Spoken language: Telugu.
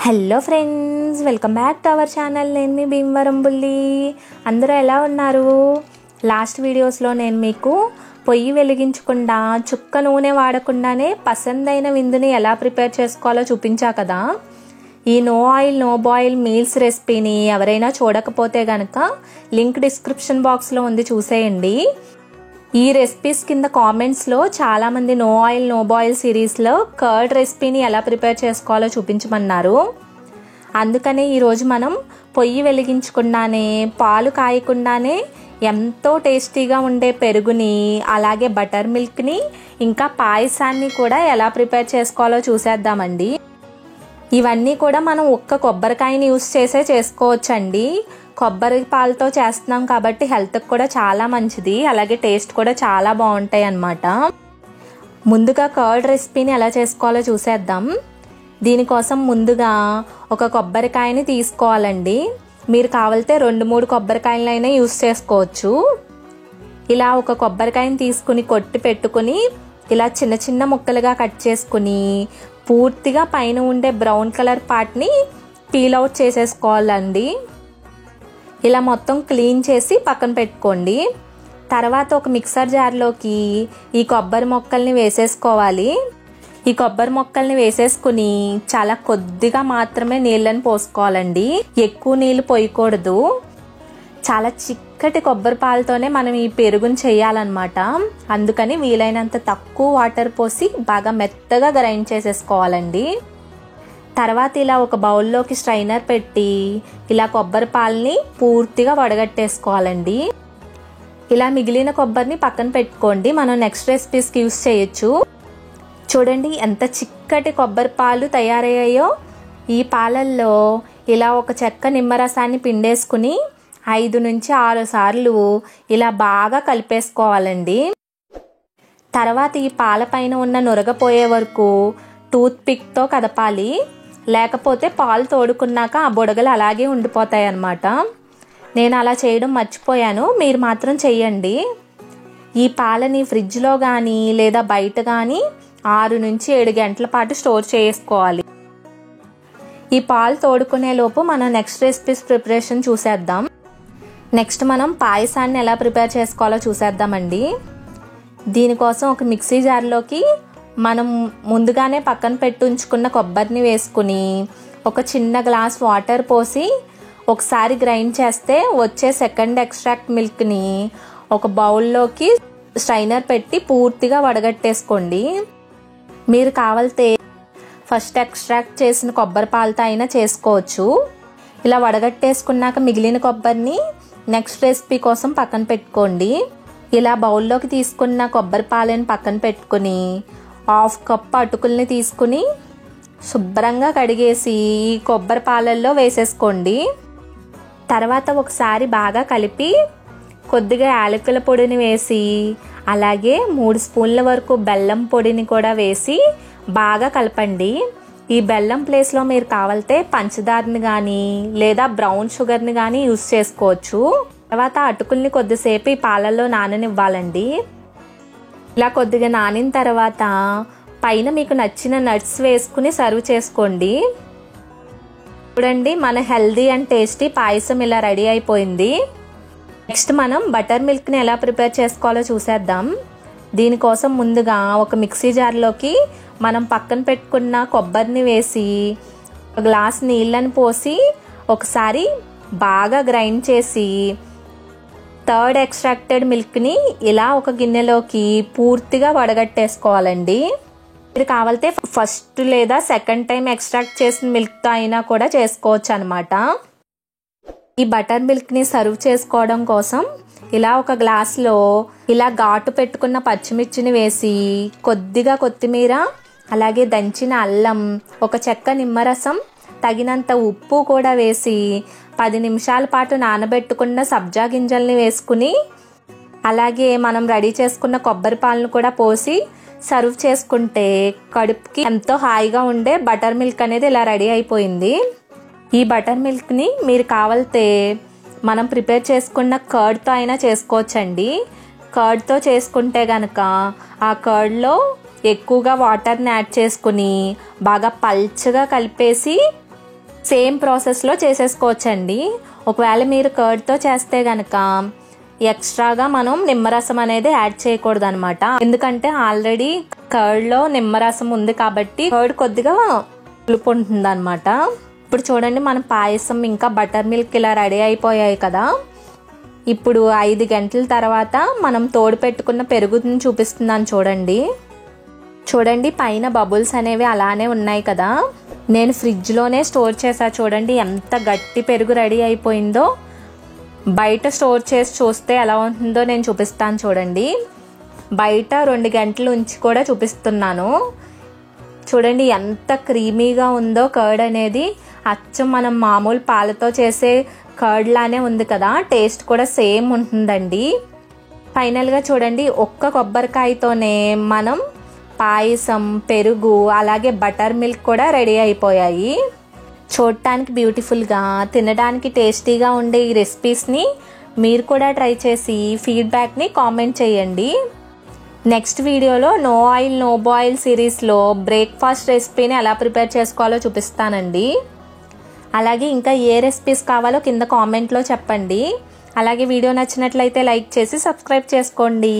Hello friends, welcome back to our channel. నేను మీ భీమవరం బుల్లి. అందరూ ఎలా ఉన్నారు? లాస్ట్ వీడియోస్లో నేను మీకు పొయ్యి వెలిగించకుండా చుక్క నూనె వాడకుండానే పసందైన విందుని ఎలా ప్రిపేర్ చేసుకోవాలో చూపించా కదా. ఈ no oil no boil meals రెసిపీని ఎవరైనా చూడకపోతే కనుక లింక్ డిస్క్రిప్షన్ బాక్స్లో ఉంది, చూసేయండి. ఈ రెసిపీస్ కింద కామెంట్స్లో చాలామంది నో ఆయిల్ నో బాయిల్ సిరీస్లో కర్డ్ రెసిపీని ఎలా ప్రిపేర్ చేసుకోవాలో చూపించమన్నారు. అందుకనే ఈరోజు మనం పొయ్యి వెలిగించకుండానే పాలు కాయకుండానే ఎంతో టేస్టీగా ఉండే పెరుగుని, అలాగే బటర్ మిల్క్ని, ఇంకా పాయసాన్ని కూడా ఎలా ప్రిపేర్ చేసుకోవాలో చూసేద్దామండి. ఇవన్నీ కూడా మనం ఒక్క కొబ్బరికాయని యూస్ చేసే చేసుకోవచ్చండి. కొబ్బరి పాలతో చేస్తున్నాం కాబట్టి హెల్త్కి కూడా చాలా మంచిది, అలాగే టేస్ట్ కూడా చాలా బాగుంటాయి అన్నమాట. ముందుగా కర్డ్ రెసిపీని ఎలా చేసుకోవాలో చూసేద్దాం. దీనికోసం ముందుగా ఒక కొబ్బరికాయని తీసుకోవాలండి. మీరు కావాలితే 2-3 కొబ్బరికాయలైనా యూస్ చేసుకోవచ్చు. ఇలా ఒక కొబ్బరికాయని తీసుకుని కొట్టి పెట్టుకుని ఇలా చిన్న చిన్న ముక్కలుగా కట్ చేసుకుని పూర్తిగా పైన ఉండే బ్రౌన్ కలర్ పార్ట్ని పీల్ అవుట్ చేసేసుకోవాలండి. ఇలా మొత్తం క్లీన్ చేసి పక్కన పెట్టుకోండి. తర్వాత ఒక మిక్సర్ జార్లోకి ఈ కొబ్బరి మొక్కల్ని వేసేసుకోవాలి. ఈ కొబ్బరి మొక్కల్ని వేసేసుకుని చాలా కొద్దిగా మాత్రమే నీళ్ళని పోసుకోవాలండి, ఎక్కువ నీళ్ళు పోయకూడదు. చాలా చిక్కటి కొబ్బరి పాలతోనే మనం ఈ పెరుగుని చేయాలన్నమాట. అందుకని వీలైనంత తక్కువ వాటర్ పోసి బాగా మెత్తగా గ్రైండ్ చేసేసుకోవాలండి. తర్వాత ఇలా ఒక బౌల్లోకి స్ట్రైనర్ పెట్టి ఇలా కొబ్బరి పాలని పూర్తిగా వడగట్టేసుకోవాలండి. ఇలా మిగిలిన కొబ్బరిని పక్కన పెట్టుకోండి, మనం నెక్స్ట్ రెసిపీస్కి యూస్ చేయొచ్చు. చూడండి ఎంత చిక్కటి కొబ్బరి పాలు తయారయ్యాయో. ఈ పాలల్లో ఇలా ఒక చెక్క నిమ్మరసాన్ని పిండేసుకుని 5-6 సార్లు ఇలా బాగా కలిపేసుకోవాలండి. తర్వాత ఈ పాల పైన ఉన్న నురగపోయే వరకు టూత్ పిక్తో కదపాలి, లేకపోతే పాలు తోడుకున్నాక ఆ బుడగలు అలాగే ఉండిపోతాయి అన్నమాట. నేను అలా చేయడం మర్చిపోయాను, మీరు మాత్రం చెయ్యండి. ఈ పాలని ఫ్రిడ్జ్లో కానీ లేదా బయట కానీ 6-7 గంటల పాటు స్టోర్ చేసుకోవాలి. ఈ పాలు తోడుకునే లోపు మనం నెక్స్ట్ రెసిపీస్ ప్రిపరేషన్ చూసేద్దాం. నెక్స్ట్ మనం పాయసాన్ని ఎలా ప్రిపేర్ చేసుకోవాలో చూసేద్దామండి. దీనికోసం ఒక మిక్సీ జార్లోకి మనం ముందుగానే పక్కన పెట్టుంచుకున్న కొబ్బరిని వేసుకుని ఒక చిన్న గ్లాస్ వాటర్ పోసి ఒకసారి గ్రైండ్ చేస్తే వచ్చే సెకండ్ ఎక్స్ట్రాక్ట్ మిల్క్ని ఒక బౌల్లోకి స్ట్రైనర్ పెట్టి పూర్తిగా వడగట్టేసుకోండి. మీరు కావాలితే ఫస్ట్ ఎక్స్ట్రాక్ట్ చేసిన కొబ్బరి పాలతో అయినా చేసుకోవచ్చు. ఇలా వడగట్టేసుకున్నాక మిగిలిన కొబ్బరిని నెక్స్ట్ రెసిపీ కోసం పక్కన పెట్టుకోండి. ఇలా బౌల్లోకి తీసుకున్న కొబ్బరి పాలని పక్కన పెట్టుకుని 1/2 కప్ అటుకుల్ని తీసుకుని శుభ్రంగా కడిగేసి ఈ కొబ్బరి పాలల్లో వేసేసుకోండి. తర్వాత ఒకసారి బాగా కలిపి కొద్దిగా యాలకుల పొడిని వేసి అలాగే 3 స్పూన్ల వరకు బెల్లం పొడిని కూడా వేసి బాగా కలపండి. ఈ బెల్లం ప్లేస్లో మీరు కావాలితే పంచదారని కానీ లేదా బ్రౌన్ షుగర్ని కానీ యూస్ చేసుకోవచ్చు. తర్వాత అటుకుల్ని కొద్దిసేపు ఈ పాలల్లో నాననివ్వాలండి. ఇలా కొద్దిగా నానిన తర్వాత పైన మీకు నచ్చిన నట్స్ వేసుకుని సర్వ్ చేసుకోండి. చూడండి, మన హెల్దీ అండ్ టేస్టీ పాయసం ఇలా రెడీ అయిపోయింది. నెక్స్ట్ మనం బటర్ మిల్క్ని ఎలా ప్రిపేర్ చేసుకోవాలో చూసేద్దాం. దీనికోసం ముందుగా ఒక మిక్సీ జార్లోకి మనం పక్కన పెట్టుకున్న కొబ్బరిని వేసి ఒక గ్లాస్ నీళ్ళని పోసి ఒకసారి బాగా గ్రైండ్ చేసి థర్డ్ ఎక్స్ట్రాక్టెడ్ మిల్క్ని ఇలా ఒక గిన్నెలోకి పూర్తిగా వడగట్టేసుకోవాలండి. మీరు కావాలితే ఫస్ట్ లేదా సెకండ్ టైం ఎక్స్ట్రాక్ట్ చేసిన మిల్క్తో అయినా కూడా చేసుకోవచ్చు అనమాట. ఈ బటర్ మిల్క్ని సర్వ్ చేసుకోవడం కోసం ఇలా ఒక గ్లాస్లో ఇలా ఘాటు పెట్టుకున్న పచ్చిమిర్చిని వేసి కొద్దిగా కొత్తిమీర, అలాగే దంచిన అల్లం, ఒక చెక్క నిమ్మరసం, తగినంత ఉప్పు కూడా వేసి 10 నిమిషాల పాటు నానబెట్టుకున్న సబ్జా గింజల్ని వేసుకుని అలాగే మనం రెడీ చేసుకున్న కొబ్బరి పాలను కూడా పోసి సర్వ్ చేసుకుంటే కడుపుకి ఎంతో హాయిగా ఉండే బటర్ మిల్క్ అనేది ఇలా రెడీ అయిపోయింది. ఈ బటర్ మిల్క్ని మీరు కావాలితే మనం ప్రిపేర్ చేసుకున్న కర్డ్తో అయినా చేసుకోవచ్చండి. కర్డ్తో చేసుకుంటే కనుక ఆ కర్డ్లో ఎక్కువగా వాటర్ని యాడ్ చేసుకుని బాగా పల్చగా కలిపేసి సేమ్ ప్రాసెస్లో చేసేసుకోవచ్చండి. ఒకవేళ మీరు కర్డ్తో చేస్తే కనుక ఎక్స్ట్రాగా మనం నిమ్మరసం అనేది యాడ్ చేయకూడదు అనమాట. ఎందుకంటే ఆల్రెడీ కర్డ్లో నిమ్మరసం ఉంది కాబట్టి కర్డ్ కొద్దిగా పులుపు ఉంటుంది అనమాట. ఇప్పుడు చూడండి మన పాయసం ఇంకా బటర్ మిల్క్ ఇలా రెడీ అయిపోయాయి కదా. ఇప్పుడు 5 గంటల తర్వాత మనం తోడు పెట్టుకున్న పెరుగుని చూపిస్తున్నాను చూడండి పైన బబుల్స్ అనేవి అలానే ఉన్నాయి కదా. నేను ఫ్రిడ్జ్లోనే స్టోర్ చేసా. చూడండి ఎంత గట్టి పెరుగు రెడీ అయిపోయిందో. బయట స్టోర్ చేసి చూస్తే ఎలా ఉంటుందో నేను చూపిస్తాను చూడండి. బయట 2 గంటలు ఉంచి కూడా చూపిస్తున్నాను. చూడండి ఎంత క్రీమీగా ఉందో కర్డ్ అనేది. అచ్చం మనం మామూలు పాలతో చేసే కర్డ్ లానే ఉంది కదా. టేస్ట్ కూడా సేమ్ ఉంటుందండి. ఫైనల్గా చూడండి ఒక్క కొబ్బరికాయతోనే మనం పాయసం, పెరుగు అలాగే బటర్ మిల్క్ కూడా రెడీ అయిపోయాయి. చూడటానికి బ్యూటిఫుల్గా, తినడానికి టేస్టీగా ఉండే ఈ రెసిపీస్ని మీరు కూడా ట్రై చేసి ఫీడ్బ్యాక్ని కామెంట్ చేయండి. నెక్స్ట్ వీడియోలో నో ఆయిల్ నో బాయిల్ సిరీస్లో బ్రేక్ఫాస్ట్ రెసిపీని ఎలా ప్రిపేర్ చేసుకోవాలో చూపిస్తానండి. అలాగే ఇంకా ఏ రెసిపీస్ కావాలో కింద కామెంట్లో చెప్పండి. అలాగే వీడియో నచ్చినట్లయితే లైక్ చేసి సబ్స్క్రైబ్ చేసుకోండి.